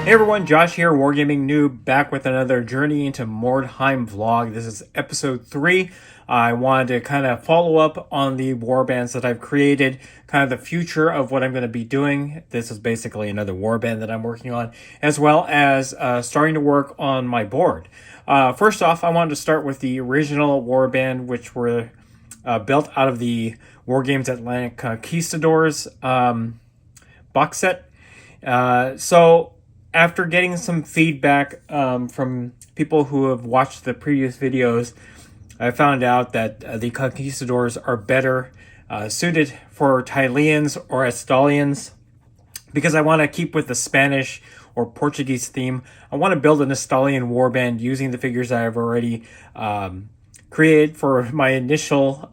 Hey everyone, Josh here, Wargaming Noob, back with another Journey into Mordheim vlog. This is episode 3. I wanted to kind of follow up on the warbands that I've created, kind of the future of what I'm going to be doing. This is basically another warband that I'm working on, as well as starting to work on my board. First off, I wanted to start with the original warband, which were built out of the Wargames Atlantic Conquistadors box set. So after getting some feedback from people who have watched the previous videos, I found out that the Conquistadors are better suited for Estalians or Estalians, because I want to keep with the Spanish or Portuguese theme. I want to build an Estalian warband using the figures I have already created for my initial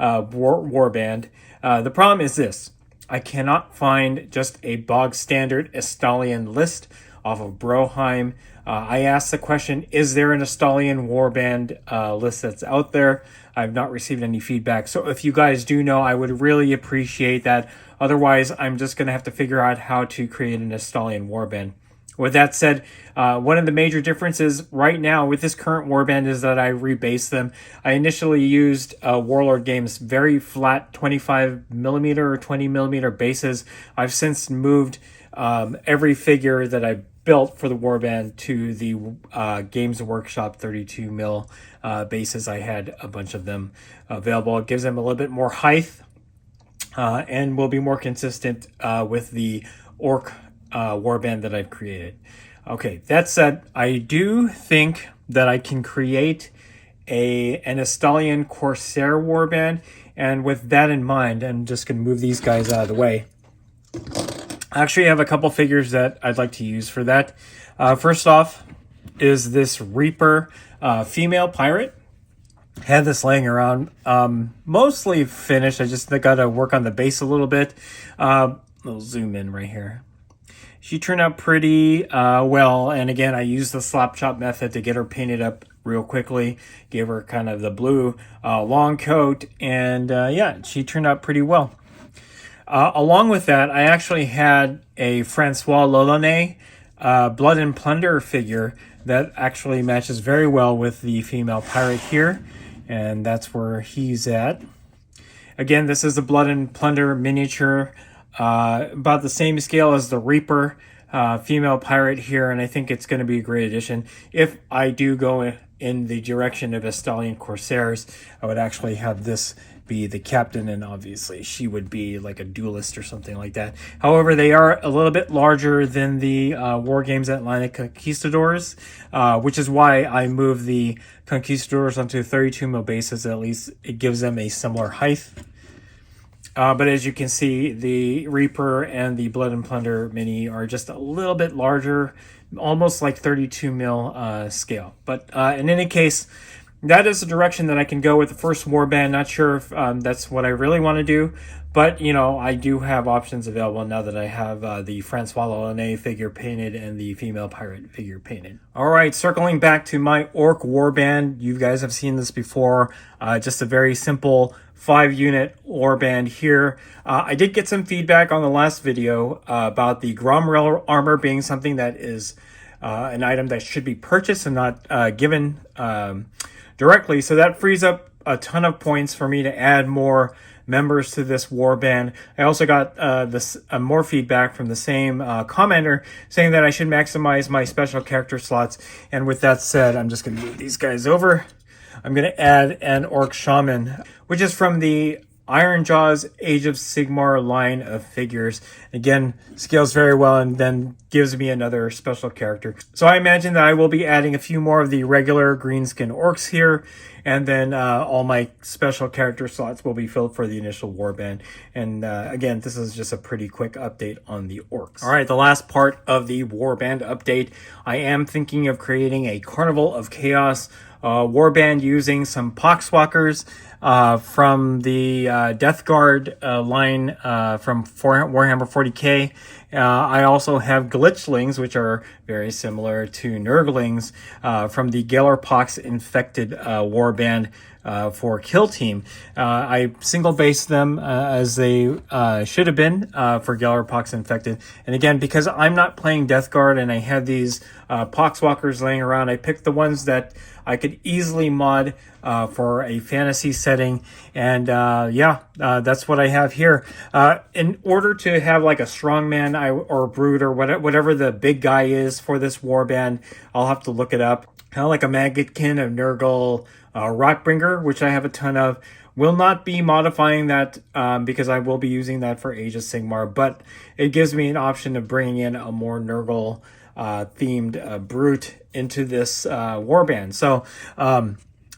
warband. The problem is this. I cannot find just a bog standard Estalian list off of Mordheim. I asked the question, is there an Estalian warband list that's out there? I've not received any feedback. So if you guys do know, I would really appreciate that. Otherwise, I'm just going to have to figure out how to create an Estalian warband. With that said, one of the major differences right now with this current warband is that I rebased them. I initially used Warlord Games very flat 25mm or 20mm bases. I've since moved every figure that I built for the warband to the Games Workshop 32mm bases. I had a bunch of them available. It gives them a little bit more height and will be more consistent with the Orc warband that I've created. Okay, that said, I do think that I can create an Estalian Corsair warband, and with that in mind, I'm just going to move these guys out of the way. I actually have a couple figures that I'd like to use for that. First off is this Reaper female pirate. Had this laying around, mostly finished. I just got to work on the base a little bit. I'll zoom in right here. She turned out pretty well, and again, I used the slap chop method to get her painted up real quickly. Gave her kind of the blue long coat, and yeah, she turned out pretty well. Along with that, I actually had a Francois Lolonais Blood and Plunder figure that actually matches very well with the female pirate here, and that's where he's at. Again, this is the Blood and Plunder miniature. About the same scale as the Reaper female pirate here, and I think it's going to be a great addition. If I do go in the direction of Estalian Corsairs, I would actually have this be the captain, and obviously she would be like a duelist or something like that. However, they are a little bit larger than the Wargames Atlantic Conquistadors, which is why I moved the Conquistadors onto 32mm bases. At least it gives them a similar height. But as you can see, the Reaper and the Blood and Plunder mini are just a little bit larger, almost like 32mm scale. But in any case, that is the direction that I can go with the first warband. Not sure if that's what I really want to do, but you know, I do have options available now that I have the Francois Lolonais figure painted and the female pirate figure painted. All right, circling back to my Orc warband, you guys have seen this before. Just a very simple 5-unit warband here. I did get some feedback on the last video about the Gromrel armor being something that is an item that should be purchased and not given directly. So that frees up a ton of points for me to add more members to this warband. I also got more feedback from the same commenter saying that I should maximize my special character slots. And with that said, I'm just going to move these guys over. I'm going to add an Orc Shaman, which is from the Iron Jaws Age of Sigmar line of figures. Again, scales very well and then gives me another special character. So I imagine that I will be adding a few more of the regular greenskin orcs here, and then all my special character slots will be filled for the initial warband. And again, this is just a pretty quick update on the orcs. All right, the last part of the warband update. I am thinking of creating a Carnival of Chaos warband using some poxwalkers. from the Death Guard line from Warhammer 40k. I also have glitchlings, which are very similar to nurglings from the Galerpox infected warband for Kill Team. I single based them as they should have been for Galerpox infected. And again, because I'm not playing Death Guard and I had these Poxwalkers laying around, I picked the ones that I could easily mod for a fantasy setting. And that's what I have here. In order to have like a strongman or brute or whatever the big guy is for this warband, I'll have to look it up. Kind of like a Maggotkin of Nurgle Rockbringer, which I have a ton of. Will not be modifying that because I will be using that for Age of Sigmar, but it gives me an option of bringing in a more Nurgle themed brute into this warband. So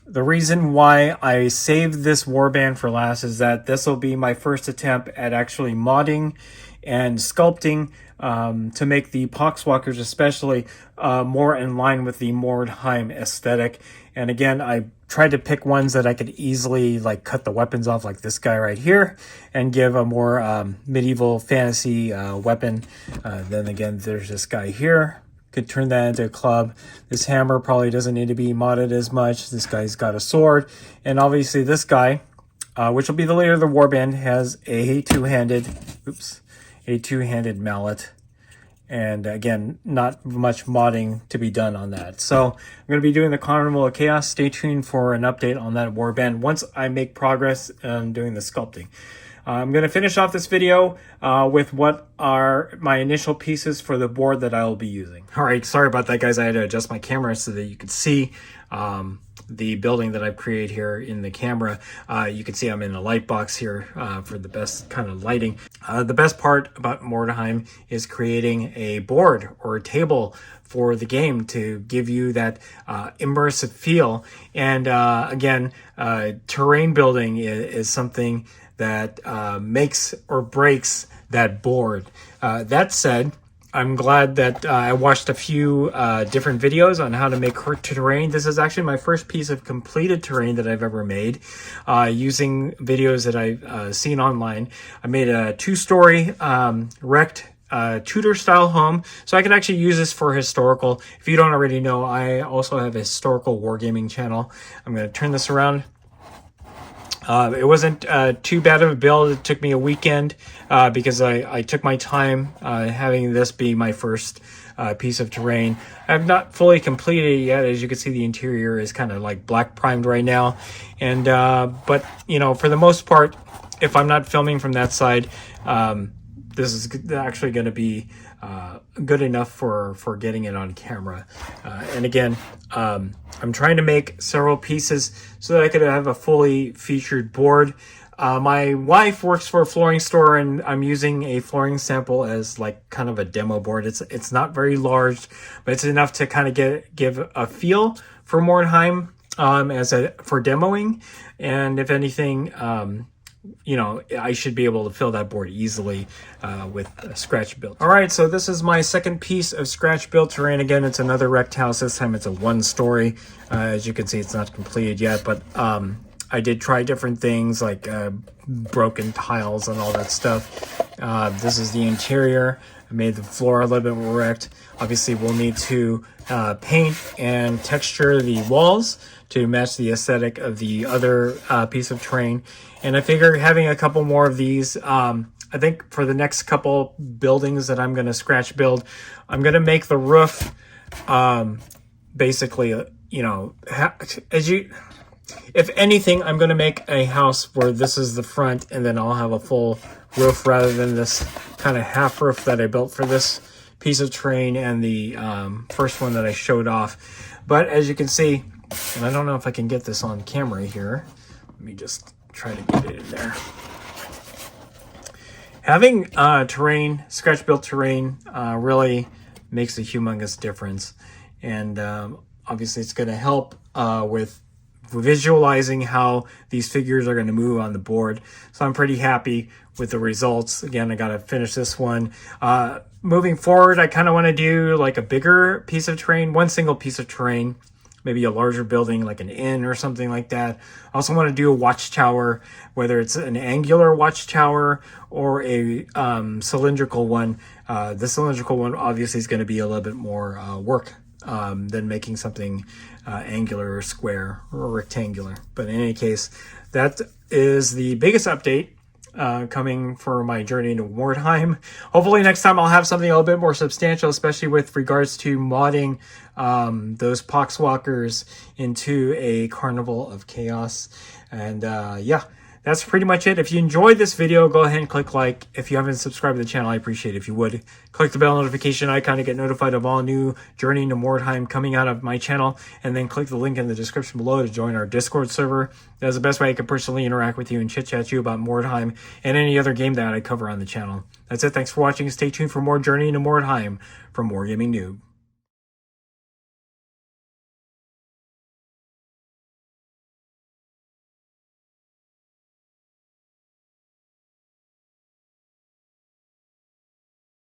the reason why I saved this warband for last is that this will be my first attempt at actually modding and sculpting to make the Poxwalkers especially more in line with the Mordheim aesthetic. And again, I tried to pick ones that I could easily like cut the weapons off, like this guy right here, and give a more medieval fantasy weapon. Then again, there's this guy here. Could turn that into a club. This hammer probably doesn't need to be modded as much. This guy's got a sword. And obviously this guy, which will be the leader of the warband, has a two-handed mallet. And again, not much modding to be done on that. So I'm going to be doing the Carnival of Chaos. Stay tuned for an update on that warband once I make progress on doing the sculpting. I'm going to finish off this video with what are my initial pieces for the board that I will be using. All right, sorry about that, guys. I had to adjust my camera so that you could see the building that I've created here in the camera. You can see I'm in a light box here for the best kind of lighting. The best part about Mordheim is creating a board or a table for the game to give you that immersive feel. And again, terrain building is something that makes or breaks that board. That said, I'm glad that I watched a few different videos on how to make terrain. This is actually my first piece of completed terrain that I've ever made using videos that I've seen online. I made a two-story wrecked Tudor style home, so I can actually use this for historical. If you don't already know, I also have a historical wargaming channel. I'm going to turn this around. It wasn't too bad of a build. It took me a weekend because I took my time having this be my first piece of terrain. I've not fully completed it yet. As you can see, the interior is kind of like black primed right now. And but you know, for the most part, if I'm not filming from that side, this is actually going to be good enough for getting it on camera. And again, I'm trying to make several pieces so that I could have a fully featured board. My wife works for a flooring store, and I'm using a flooring sample as like kind of a demo board. It's not very large, but it's enough to kind of give a feel for Mordheim for demoing. And if anything, you know, I should be able to fill that board easily with a scratch built. All right, so this is my second piece of scratch built terrain. Again, it's another wrecked house. This time it's a one-story. As you can see, it's not completed yet, but I did try different things like broken tiles and all that stuff. This is the interior. I made the floor a little bit more wrecked. Obviously, we'll need to paint and texture the walls to match the aesthetic of the other piece of terrain. And I figure having a couple more of these, I think for the next couple buildings that I'm going to scratch build, I'm going to make the roof basically, you know, if anything, I'm going to make a house where this is the front and then I'll have a full roof rather than this kind of half roof that I built for this piece of terrain and the first one that I showed off. But as you can see, and I don't know if I can get this on camera here. Let me just try to get it in there. Having terrain, scratch-built terrain, really makes a humongous difference. And obviously it's going to help with visualizing how these figures are going to move on the board. So I'm pretty happy with the results. Again, I got to finish this one. Moving forward, I kind of want to do like a bigger piece of terrain, one single piece of terrain, maybe a larger building like an inn or something like that. I also want to do a watchtower, whether it's an angular watchtower or a cylindrical one. The cylindrical one obviously is going to be a little bit more work than making something angular or square or rectangular. But in any case, that is the biggest update coming for my journey into Mordheim. Hopefully next time I'll have something a little bit more substantial, especially with regards to modding those poxwalkers into a Carnival of Chaos. And yeah, that's pretty much it. If you enjoyed this video, go ahead and click like. If you haven't subscribed to the channel, I appreciate it if you would. Click the bell notification icon to get notified of all new Journey into Mordheim coming out of my channel. And then click the link in the description below to join our Discord server. That's the best way I can personally interact with you and chit-chat you about Mordheim and any other game that I cover on the channel. That's it. Thanks for watching. Stay tuned for more Journey into Mordheim from WarGamingNoob.